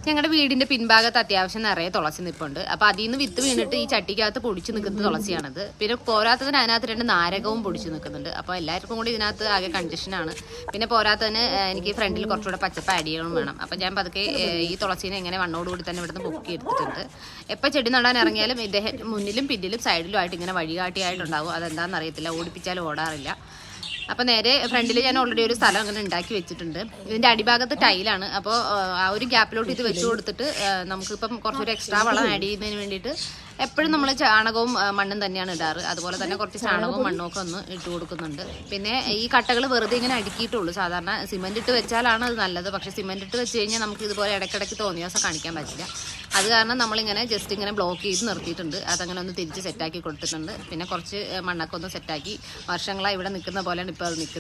ഞങ്ങളുടെ വീടിന്റെ പിൻഭാഗത്ത് അത്യാവശ്യം നിറയെ തുളസി നിൽപ്പുണ്ട്. അപ്പോൾ അതിൽ നിന്ന് വിത്ത് വീണിട്ട് ഈ ചട്ടിക്കകത്ത് പൊടിച്ച് നിൽക്കുന്ന തുളസിയാണത്. പിന്നെ പോരാത്തതിന് അതിനകത്ത് 2 നാരകവും പൊടിച്ച് നിൽക്കുന്നുണ്ട്. അപ്പോൾ എല്ലാവർക്കും കൂടി ഇതിനകത്ത് ആകെ കൺജഷനാണ്. പിന്നെ പോരാത്തതിന് എനിക്ക് ഫ്രണ്ടിൽ കുറച്ചുകൂടെ പച്ചപ്പ് ആഡ് ചെയ്യണം വേണം. അപ്പം ഞാൻ പതുക്കെ ഈ തുളസീനെ എങ്ങനെ വണ്ണോടുകൂടി തന്നെ ഇവിടുന്ന് പൊക്കി എടുത്തിട്ടുണ്ട്. എപ്പോൾ ചെടി നടാൻ ഇറങ്ങിയാലും ഇദ്ദേഹം മുന്നിലും പിന്നിലും സൈഡിലും ആയിട്ട് ഇങ്ങനെ വഴികാട്ടിയായിട്ടുണ്ടാവും. അതെന്താണെന്ന് അറിയത്തില്ല, ഓടിപ്പിച്ചാലും ഓടാറില്ല. അപ്പോൾ നേരെ ഫ്രണ്ടിൽ ഞാൻ ഓൾറെഡി ഒരു സ്ഥലം അങ്ങനെ ഉണ്ടാക്കി വെച്ചിട്ടുണ്ട്. ഇതിൻ്റെ അടിഭാഗത്ത് ടൈലാണ്. അപ്പോൾ ആ ഒരു ഗ്യാപ്പിലോട്ട് ഇത് വെച്ച് കൊടുത്തിട്ട് നമുക്കിപ്പം കുറച്ചൊരു എക്സ്ട്രാ വളം ആഡ് ചെയ്യുന്നതിന് വേണ്ടിയിട്ട് എപ്പോഴും നമ്മൾ ചാണകവും മണ്ണും തന്നെയാണ് ഇടാറ്. അതുപോലെ തന്നെ കുറച്ച് ചാണകവും മണ്ണും ഒക്കെ ഒന്ന് ഇട്ട് കൊടുക്കുന്നുണ്ട്. പിന്നെ ഈ കട്ടകൾ വെറുതെ ഇങ്ങനെ അടുക്കിയിട്ടുള്ളൂ. സാധാരണ സിമെൻറ്റ് ഇട്ട് വെച്ചാലാണ് അത് നല്ലത്. പക്ഷേ സിമെൻറ്റ് ഇട്ട് വെച്ച് കഴിഞ്ഞാൽ നമുക്ക് ഇതുപോലെ ഇടയ്ക്കിടയ്ക്ക് തോന്നിയ ദിവസം കാണിക്കാൻ പറ്റില്ല. അത് കാരണം നമ്മളിങ്ങനെ ജസ്റ്റ് ഇങ്ങനെ ബ്ലോക്ക് ചെയ്ത് നിർത്തിയിട്ടുണ്ട്. അതങ്ങനെ ഒന്ന് തിരിച്ച് സെറ്റാക്കി കൊടുത്തിട്ടുണ്ട്. പിന്നെ കുറച്ച് മണ്ണൊക്കെ ഒന്ന് സെറ്റാക്കി വർഷങ്ങളായി ഇവിടെ നിൽക്കുന്ന പോലെയാണ് ഇപ്പോൾ അത് നിൽക്കുന്നത്.